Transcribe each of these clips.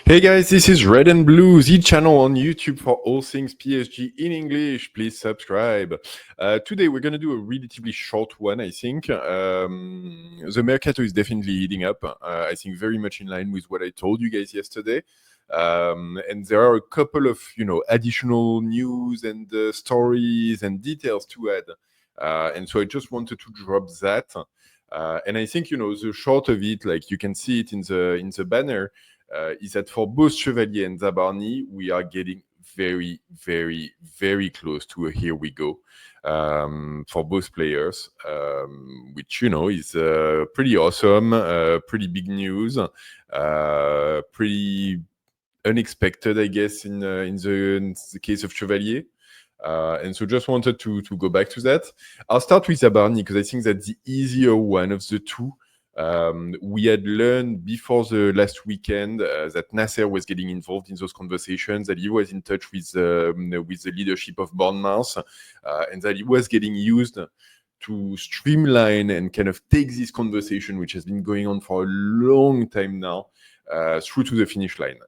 Hey guys, this is Red and Blue, the channel on YouTube for all things PSG in English. Please subscribe. Today we're going to do a relatively short one, I think. The mercato is definitely heating up. I think very much in line with what I told you guys yesterday. And there are a couple of, additional news and stories and details to add. And so I just wanted to drop that. And I think, the short of it, like you can see it in the banner, is that for both Chevalier and Zabarnyi, we are getting very, very, very close to a here we go for both players, which, is pretty awesome, pretty big news, pretty unexpected, I guess, in the case of Chevalier. And so just wanted to go back to that. I'll start with Zabarnyi because I think that's the easier one of the two. We had learned before the last weekend that Nasser was getting involved in those conversations, that he was in touch with the leadership of Bournemouth, and that he was getting used to streamline and kind of take this conversation, which has been going on for a long time now, through to the finish line.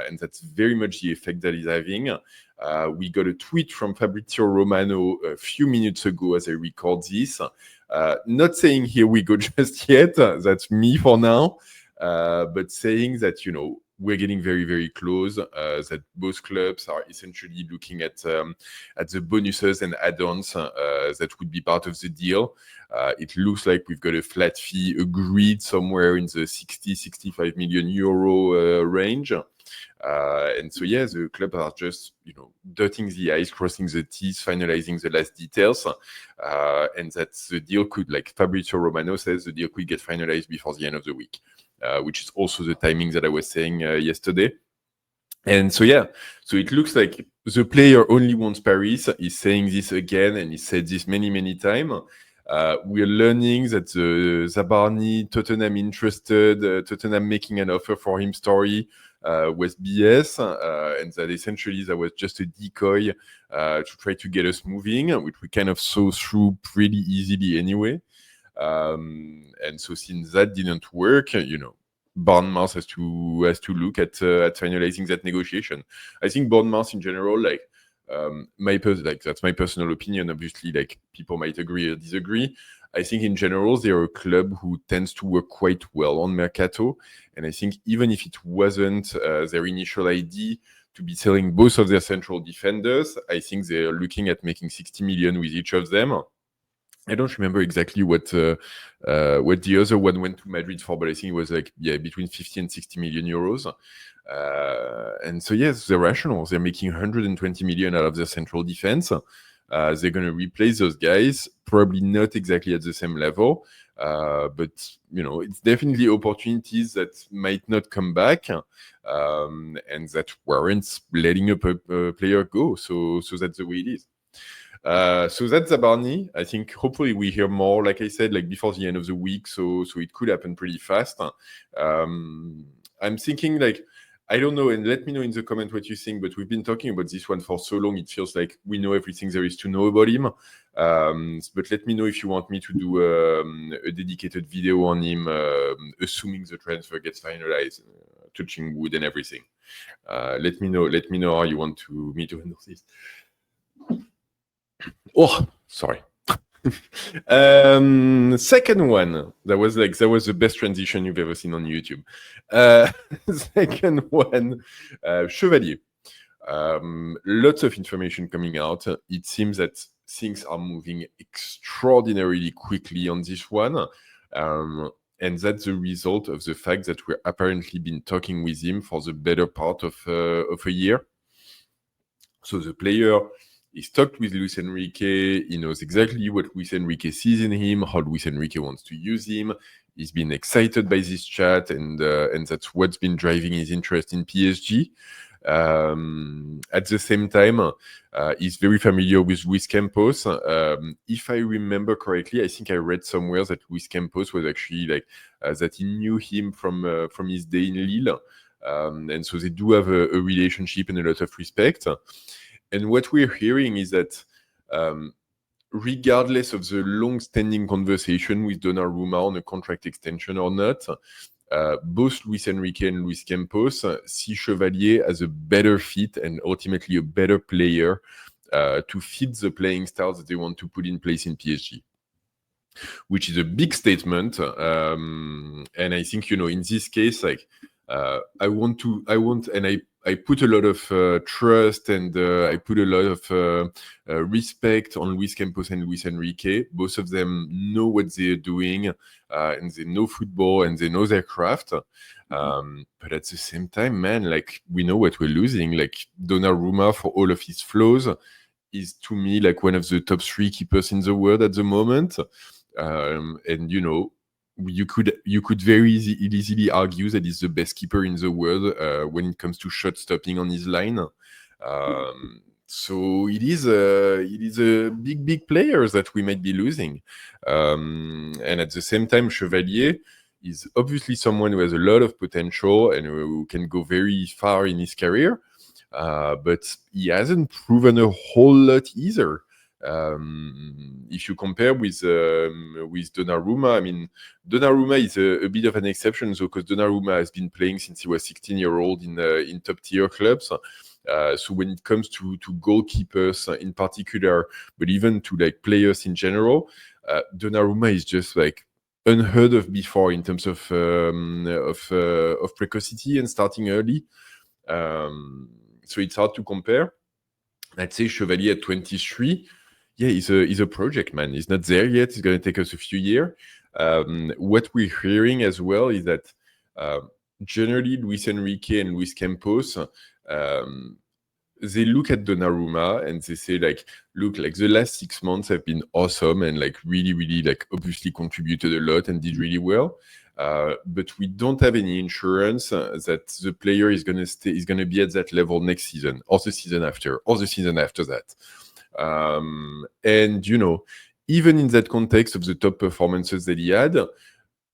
And that's very much the effect that he's having. We got a tweet from Fabrizio Romano a few minutes ago as I record this. Not saying here we go just yet, that's me for now, but saying that, we're getting very, very close, that both clubs are essentially looking at the bonuses and add-ons that would be part of the deal. It looks like we've got a flat fee agreed somewhere in the 65 million euro range. And so, yeah, the club are just, dotting the i's, crossing the t's, finalizing the last details. And that the deal could, like Fabrizio Romano says, the deal could get finalized before the end of the week, which is also the timing that I was saying yesterday. And so, yeah, so it looks like the player only wants Paris. He's saying this again, and he said this many, many times. We are learning that the Zabarnyi, Tottenham interested, Tottenham making an offer for him story was BS, and that essentially that was just a decoy to try to get us moving, which we kind of saw through pretty easily anyway. And so since that didn't work, Bournemouth has to look at finalizing that negotiation. I think Bournemouth in general, like, that's my personal opinion. Obviously, like, people might agree or disagree. I think in general they're a club who tends to work quite well on mercato, and I think even if it wasn't their initial idea to be selling both of their central defenders, I think they're looking at making 60 million with each of them. I don't remember exactly what the other one went to Madrid for, but I think it was between 50 and 60 million euros. And so, yes, they're rational. They're making 120 million out of their central defense. They're going to replace those guys, probably not exactly at the same level, but it's definitely opportunities that might not come back, and that warrants letting a player go. So that's the way it is. So that's Zabarnyi. I think hopefully we hear more, like I said, like before the end of the week. So it could happen pretty fast. I'm thinking, like, I don't know, and let me know in the comment what you think, but we've been talking about this one for so long, it feels like we know everything there is to know about him. But let me know if you want me to do a dedicated video on him, assuming the transfer gets finalized, touching wood and everything. Let me know how you want me to handle this. Oh, sorry. Second one, that was the best transition you've ever seen on YouTube. Second one, Chevalier. Lots of information coming out. It seems that things are moving extraordinarily quickly on this one. And that's the result of the fact that we're apparently been talking with him for the better part of a year. So the player is talked with Luis Enrique. He knows exactly what Luis Enrique sees in him, how Luis Enrique wants to use him. He's been excited by this chat, and that's what's been driving his interest in PSG. At the same time, he's very familiar with Luis Campos. If I remember correctly, I think I read somewhere that Luis Campos was actually that he knew him from his day in Lille. And so they do have a relationship and a lot of respect. And what we're hearing is that regardless of the long-standing conversation with Donnarumma on a contract extension or not, both Luis Enrique and Luis Campos see Chevalier as a better fit and ultimately a better player to fit the playing style that they want to put in place in PSG, which is a big statement. And I think, in this case, like, I put a lot of trust and I put a lot of respect on Luis Campos and Luis Enrique. Both of them know what they're doing and they know football and they know their craft. But at the same time, man, like, we know what we're losing. Like, Donnarumma, for all of his flaws, is to me like one of the top 3 keepers in the world at the moment. And you could very easily argue that he's the best keeper in the world when it comes to shot stopping on his line. So it is a big player that we might be losing. And at the same time, Chevalier is obviously someone who has a lot of potential and who can go very far in his career. But he hasn't proven a whole lot either. If you compare with Donnarumma, I mean, Donnarumma is a bit of an exception, though, because Donnarumma has been playing since he was 16-year-old in top-tier clubs. So when it comes to goalkeepers in particular, but even to like players in general, Donnarumma is just like unheard of before in terms of precocity and starting early. So it's hard to compare. I'd say Chevalier at 23, yeah, he's a project, man. He's not there yet. It's going to take us a few years. What we're hearing as well is that generally Luis Enrique and Luis Campos, they look at Donnarumma and they say, like, look, like, the last 6 months have been awesome and like really like obviously contributed a lot and did really well. But we don't have any insurance that the player is going to be at that level next season or the season after or the season after that. And even in that context of the top performances that he had,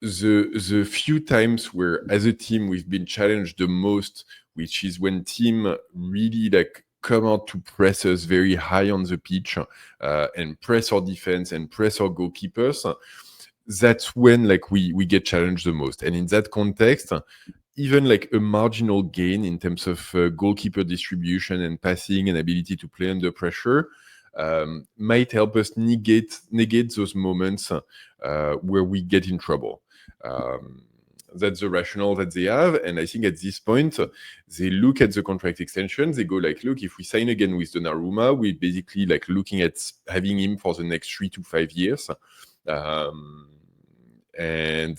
the few times where as a team we've been challenged the most, which is when team really like come out to press us very high on the pitch and press our defense and press our goalkeepers, that's when like we get challenged the most. And in that context, even like a marginal gain in terms of goalkeeper distribution and passing and ability to play under pressure might help us negate those moments where we get in trouble. That's the rationale that they have. And I think at this point, they look at the contract extension. They go like, look, if we sign again with Donnarumma, we're basically like looking at having him for the next 3 to 5 years. And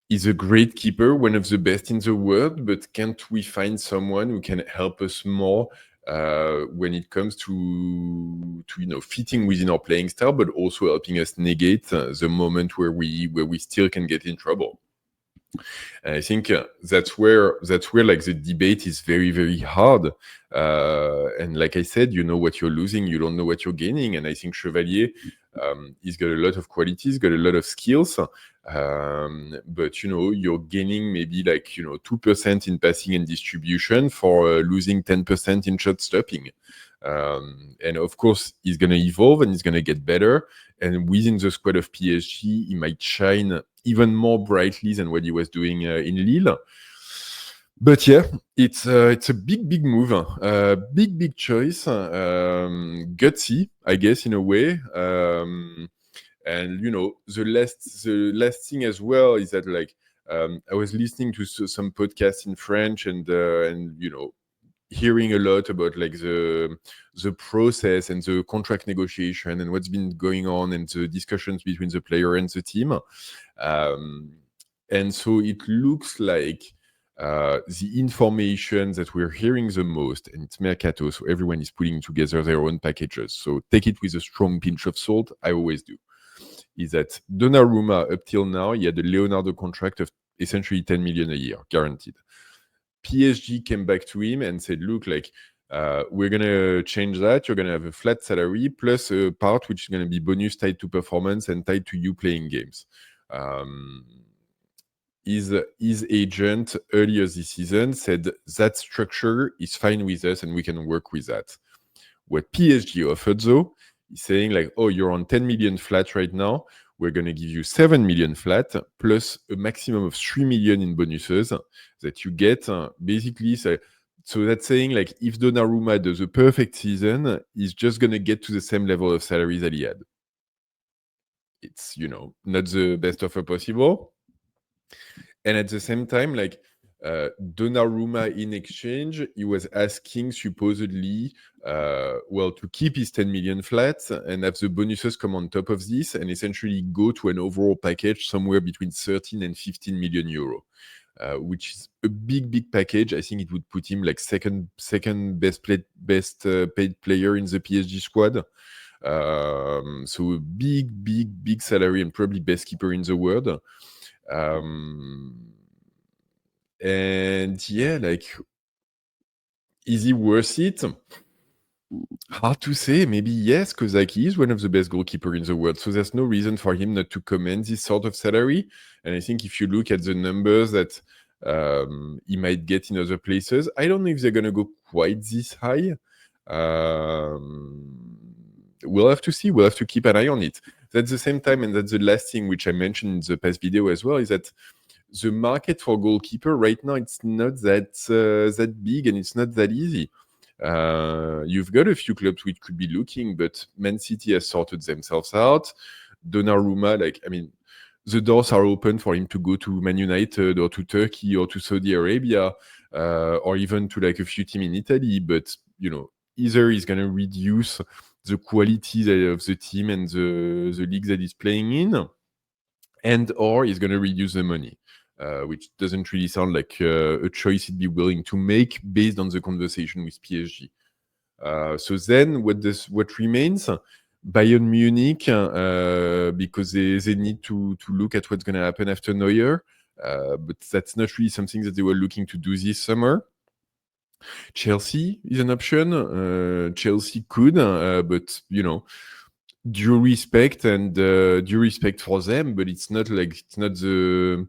he's a great keeper, one of the best in the world, but can't we find someone who can help us more when it comes to fitting within our playing style, but also helping us negate the moment where we still can get in trouble. And I think that's where like the debate is very, very hard. And like I said, you know what you're losing, you don't know what you're gaining. And I think Chevalier, he's got a lot of qualities, got a lot of skills. But you're gaining maybe like 2% in passing and distribution for losing 10% in shot stopping. And of course, he's going to evolve and he's going to get better. And within the squad of PSG, he might shine even more brightly than what he was doing in Lille. But yeah, it's a big move, big choice, gutsy, I guess, in a way. And the last thing as well is that like I was listening to some podcasts in French and hearing a lot about like the process and the contract negotiation and what's been going on and the discussions between the player and the team. And so it looks like the information that we're hearing the most, and it's mercato, so everyone is putting together their own packages. So take it with a strong pinch of salt. I always do. Is that Donnarumma up till now, he had a Leonardo contract of essentially 10 million a year, guaranteed. PSG came back to him and said, look, like, we're going to change that. You're going to have a flat salary plus a part which is going to be bonus tied to performance and tied to you playing games. His agent earlier this season said that structure is fine with us and we can work with that. What PSG offered, though, is saying like, oh, you're on 10 million flat right now. we're going to give you 7 million flat plus a maximum of 3 million in bonuses that you get. Basically, so that's saying like if Donnarumma does a perfect season, he's just going to get to the same level of salary that he had. It's, not the best offer possible. And at the same time, like Donnarumma in exchange, he was asking supposedly, to keep his 10 million flat and have the bonuses come on top of this and essentially go to an overall package somewhere between 13 and 15 million euro, which is a big package. I think it would put him like second best paid player in the PSG squad. So a big salary and probably best keeper in the world. And yeah, like, is he worth it? Hard to say. Maybe yes, because like he is one of the best goalkeepers in the world. So there's no reason for him not to command this sort of salary. And I think if you look at the numbers that he might get in other places, I don't know if they're going to go quite this high. We'll have to see. We'll have to keep an eye on it. At the same time, and that's the last thing which I mentioned in the past video as well, is that the market for goalkeeper right now, it's not that big and it's not that easy. You've got a few clubs which could be looking, but Man City has sorted themselves out. Donnarumma, the doors are open for him to go to Man United or to Turkey or to Saudi Arabia, or even to like a few teams in Italy. But either he's going to reduce the quality of the team and the league that he's playing in, and or he's going to reduce the money, which doesn't really sound like a choice he'd be willing to make based on the conversation with PSG. So then what remains? Bayern Munich, because they need to look at what's going to happen after Neuer, but that's not really something that they were looking to do this summer. Chelsea is an option. Chelsea could, but due respect for them, but it's not the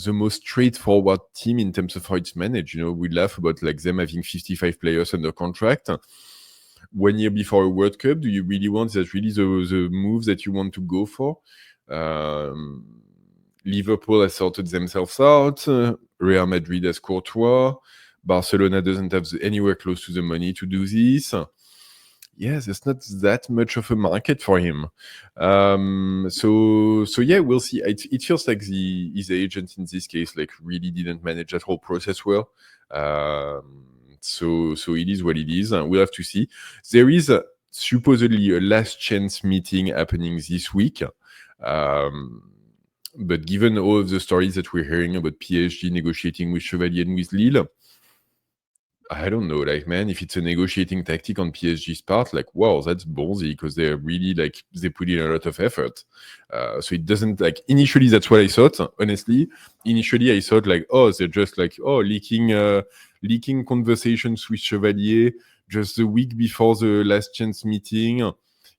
most straightforward team in terms of how it's managed. We laugh about like them having 55 players under contract 1 year before a World Cup. Do you really want that? Really the move that you want to go for? Liverpool has sorted themselves out. Real Madrid has Courtois. Barcelona doesn't have anywhere close to the money to do this. Yes, there's not that much of a market for him. So yeah, we'll see. It feels like his agent in this case like really didn't manage that whole process well. So it is what it is. We'll have to see. There is supposedly a last chance meeting happening this week. But given all of the stories that we're hearing about PSG negotiating with Chevalier and with Lille, I don't know, like, man, if it's a negotiating tactic on PSG's part, like, wow, that's ballsy, because they're really, like, they put in a lot of effort. So it doesn't, like, initially, that's what I thought, honestly. Initially, I thought, like, oh, they're just, like, leaking conversations with Chevalier just the week before the last chance meeting.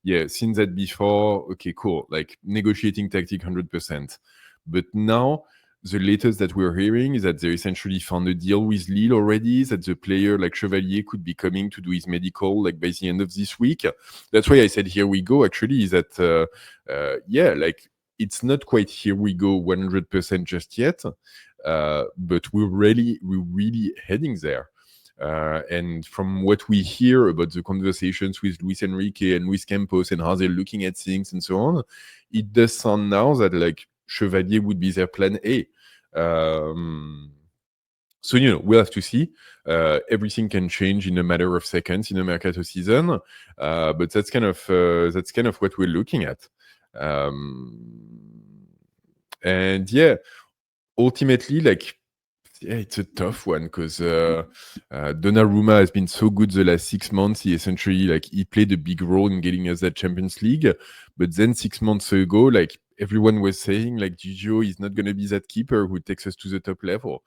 Yeah, seen that before. Okay, cool. Like, negotiating tactic 100%. But now, the latest that we're hearing is that they essentially found a deal with Lille already, that the player like Chevalier could be coming to do his medical like by the end of this week. That's why I said here we go, actually, is that, like, it's not quite here we go 100% just yet, but we're really heading there. And from what we hear about the conversations with Luis Enrique and with Campos and how they're looking at things and so on, it does sound now that like Chevalier would be their plan A. So we'll have to see. Everything can change in a matter of seconds in a mercato season, but that's kind of what we're looking at. And yeah, ultimately, like, yeah, it's a tough one because Donnarumma has been so good the last 6 months. He essentially he played a big role in getting us that Champions League. But then 6 months ago, like everyone was saying, like Gigio is not going to be that keeper who takes us to the top level.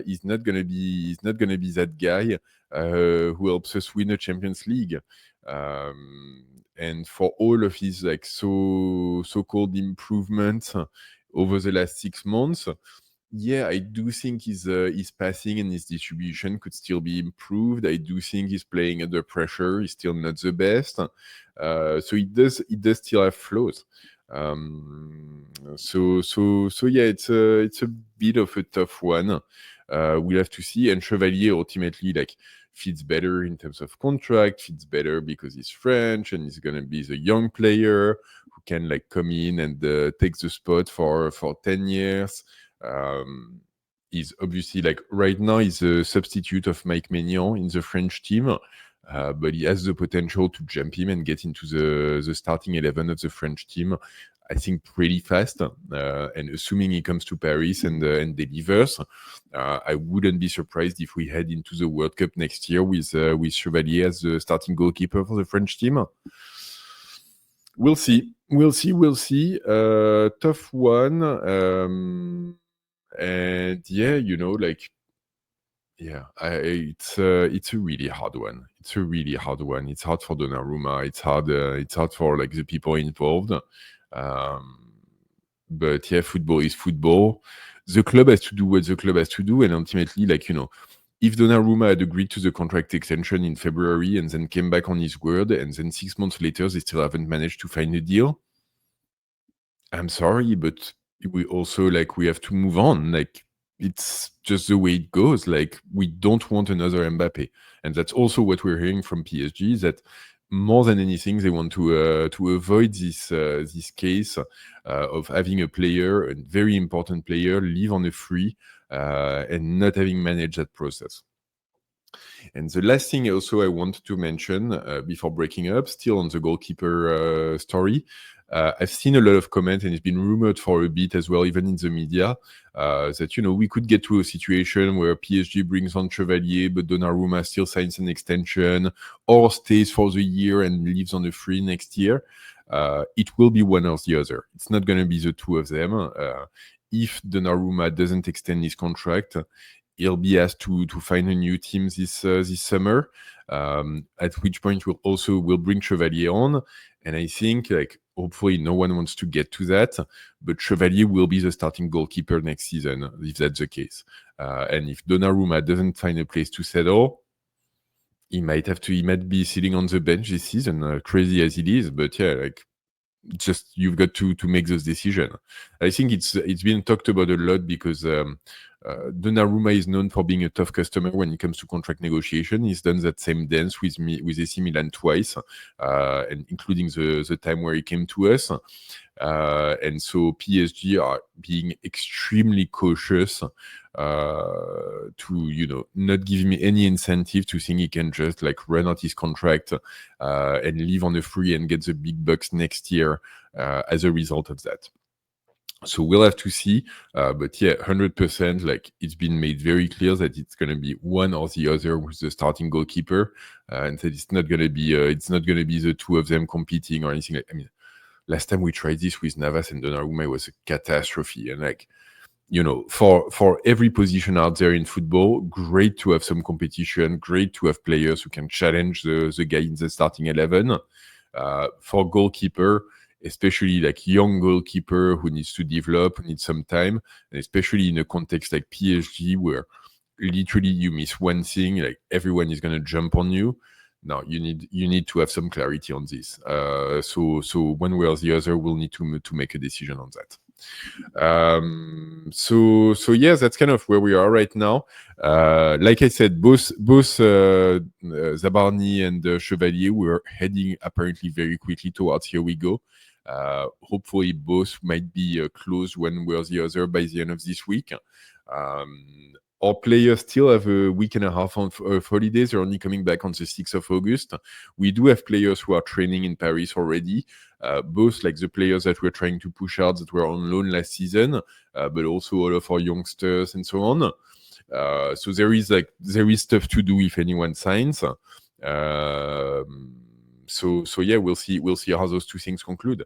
He's not going to be that guy who helps us win a Champions League. And for all of his like so-called improvements over the last 6 months. Yeah, I do think his passing and his distribution could still be improved. I do think he's playing under pressure. He's still not the best. So it does still have flaws. So yeah, it's a bit of a tough one. We'll have to see. And Chevalier ultimately like fits better in terms of contract, fits better because he's French and he's gonna be the young player who can like come in and take the spot for 10 years. He's obviously like right now he's a substitute of Mike Maignan in the French team. But he has the potential to jump him and get into the starting 11 of the French team, I think, pretty fast. And assuming he comes to Paris and delivers, I wouldn't be surprised if we head into the World Cup next year with Chevalier as the starting goalkeeper for the French team. We'll see. Tough one. And yeah, it's a really hard one. It's hard for Donnarumma. It's hard for like the people involved. But yeah, football is football. The club has to do what the club has to do, and ultimately, if Donnarumma had agreed to the contract extension in February and then came back on his word, and then 6 months later they still haven't managed to find a deal, I'm sorry, but we also we have to move on. It's just the way it goes. We don't want another Mbappe, and that's also what we're hearing from PSG. That more than anything, they want to avoid this case of having a player, a very important player, leave on a free and not having managed that process. And the last thing also I want to mention before breaking up, still on the goalkeeper story, I've seen a lot of comments, and it's been rumored for a bit as well, even in the media, that we could get to a situation where PSG brings on Chevalier, but Donnarumma still signs an extension or stays for the year and leaves on a free next year. It will be one or the other. It's not going to be the two of them. If Donnarumma doesn't extend his contract, he'll be asked to find a new team this summer. At which point we'll bring Chevalier on, and I think hopefully no one wants to get to that, but Chevalier will be the starting goalkeeper next season if that's the case. And if Donnarumma doesn't find a place to settle, he might be sitting on the bench this season, crazy as it is. But yeah, just you've got to make those decisions. I think it's been talked about a lot because Donnarumma is known for being a tough customer when it comes to contract negotiation. He's done that same dance with AC Milan twice, and including the time where he came to us. And so PSG are being extremely cautious to not give him any incentive to think he can just run out his contract and leave on a free and get the big bucks next year as a result of that. So we'll have to see, but yeah, 100%. It's been made very clear that it's going to be one or the other with the starting goalkeeper, and that it's not going to be the two of them competing or anything. Last time we tried this with Navas and Donnarumma, it was a catastrophe. And for every position out there in football, great to have some competition, great to have players who can challenge the guy in the starting 11. For goalkeeper, especially young goalkeeper who needs to develop, who needs some time, and especially in a context like PSG where literally you miss one thing, everyone is going to jump on you. Now you need to have some clarity on this. So one way or the other, we'll need to make a decision on that. So yeah, that's kind of where we are right now. Like I said, both Zabarnyi and Chevalier were heading apparently very quickly towards here we go. Hopefully both might be closed one way or the other by the end of this week. Our players still have a week and a half of holidays. They're only coming back on the 6th of August. We do have players who are training in Paris already, both the players that we're trying to push out that were on loan last season, but also all of our youngsters and so on. So there is stuff to do if anyone signs. So yeah, we'll see how those two things conclude.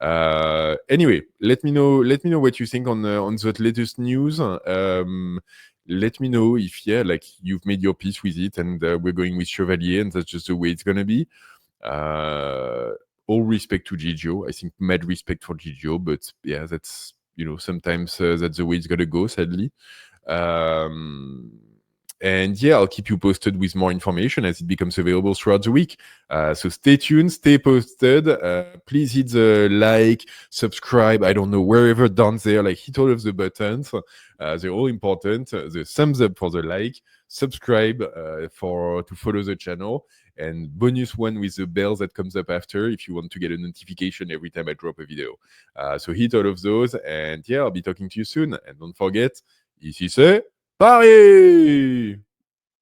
Anyway, let me know what you think on the latest news. Let me know if you've made your peace with it and we're going with Chevalier and that's just the way it's gonna be. All respect to Gigio. I think mad respect for Gigio, but yeah, that's sometimes that's the way it's gonna go, sadly. And yeah, I'll keep you posted with more information as it becomes available throughout the week. So stay tuned, stay posted. Please hit the like, subscribe, I don't know, wherever down there, like hit all of the buttons. They're all important. The thumbs up for the like, subscribe to follow the channel, and bonus one with the bell that comes up after if you want to get a notification every time I drop a video. So hit all of those, and yeah, I'll be talking to you soon. And don't forget, ici c'est Paris!